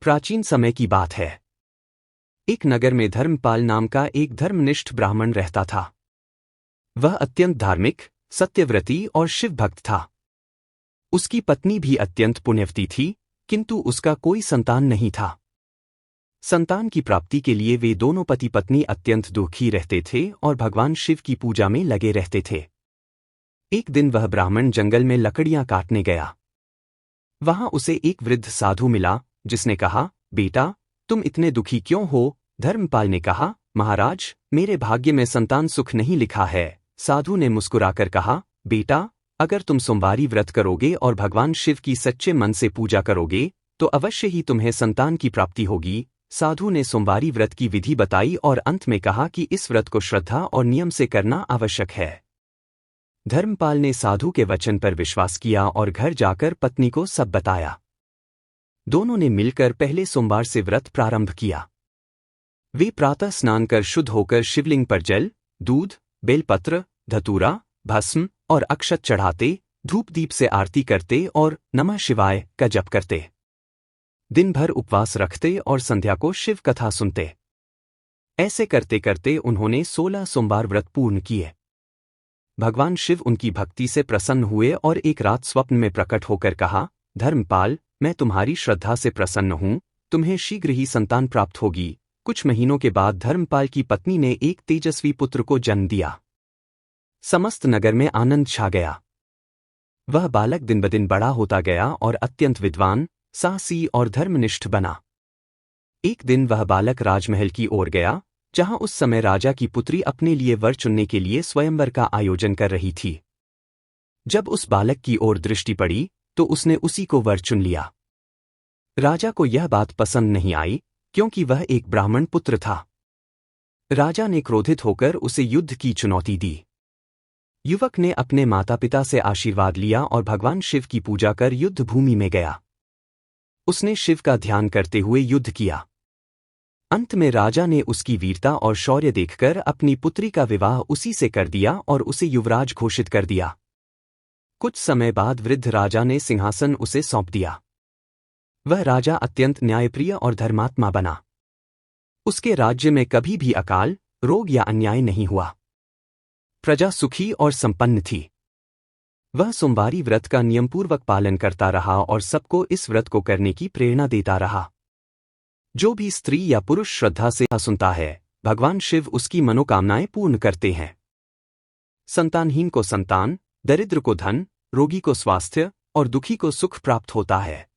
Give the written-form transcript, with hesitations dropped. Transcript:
प्राचीन समय की बात है। एक नगर में धर्मपाल नाम का एक धर्मनिष्ठ ब्राह्मण रहता था। वह अत्यंत धार्मिक, सत्यव्रती और शिवभक्त था। उसकी पत्नी भी अत्यंत पुण्यवती थी, किंतु उसका कोई संतान नहीं था। संतान की प्राप्ति के लिए वे दोनों पति पत्नी अत्यंत दुखी रहते थे और भगवान शिव की पूजा में लगे रहते थे। एक दिन वह ब्राह्मण जंगल में लकड़ियां काटने गया। वहां उसे एक वृद्ध साधु मिला, जिसने कहा, बेटा, तुम इतने दुखी क्यों हो? धर्मपाल ने कहा, महाराज, मेरे भाग्य में संतान सुख नहीं लिखा है। साधु ने मुस्कुराकर कहा, बेटा, अगर तुम सोमवारी व्रत करोगे और भगवान शिव की सच्चे मन से पूजा करोगे तो अवश्य ही तुम्हें संतान की प्राप्ति होगी। साधु ने सोमवारी व्रत की विधि बताई और अंत में कहा कि इस व्रत को श्रद्धा और नियम से करना आवश्यक है। धर्मपाल ने साधु के वचन पर विश्वास किया और घर जाकर पत्नी को सब बताया। दोनों ने मिलकर पहले सोमवार से व्रत प्रारंभ किया। वे प्रातः स्नान कर शुद्ध होकर शिवलिंग पर जल, दूध, बेलपत्र, धतूरा, भस्म और अक्षत चढ़ाते, धूप दीप से आरती करते और नमः शिवाय का जप करते। दिन भर उपवास रखते और संध्या को शिव कथा सुनते। ऐसे करते करते उन्होंने 16 सोमवार व्रत पूर्ण किए। भगवान शिव उनकी भक्ति से प्रसन्न हुए और एक रात स्वप्न में प्रकट होकर कहा, धर्मपाल, मैं तुम्हारी श्रद्धा से प्रसन्न हूँ, तुम्हें शीघ्र ही संतान प्राप्त होगी। कुछ महीनों के बाद धर्मपाल की पत्नी ने एक तेजस्वी पुत्र को जन्म दिया। समस्त नगर में आनंद छा गया। वह बालक दिन ब दिन बड़ा होता गया और अत्यंत विद्वान, साहसी और धर्मनिष्ठ बना। एक दिन वह बालक राजमहल की ओर गया, जहां उस समय राजा की पुत्री अपने लिए वर चुनने के लिए स्वयंवर का आयोजन कर रही थी। जब उस बालक की ओर दृष्टि पड़ी तो उसने उसी को वर चुन लिया। राजा को यह बात पसंद नहीं आई, क्योंकि वह एक ब्राह्मण पुत्र था। राजा ने क्रोधित होकर उसे युद्ध की चुनौती दी। युवक ने अपने माता पिता से आशीर्वाद लिया और भगवान शिव की पूजा कर युद्ध भूमि में गया। उसने शिव का ध्यान करते हुए युद्ध किया। अंत में राजा ने उसकी वीरता और शौर्य देखकर अपनी पुत्री का विवाह उसी से कर दिया और उसे युवराज घोषित कर दिया। कुछ समय बाद वृद्ध राजा ने सिंहासन उसे सौंप दिया। वह राजा अत्यंत न्यायप्रिय और धर्मात्मा बना। उसके राज्य में कभी भी अकाल, रोग या अन्याय नहीं हुआ। प्रजा सुखी और संपन्न थी। वह सोमवारी व्रत का नियमपूर्वक पालन करता रहा और सबको इस व्रत को करने की प्रेरणा देता रहा। जो भी स्त्री या पुरुष श्रद्धा से सुनता है, भगवान शिव उसकी मनोकामनाएं पूर्ण करते हैं। संतानहीन को संतान, दरिद्र को धन, रोगी को स्वास्थ्य और दुखी को सुख प्राप्त होता है।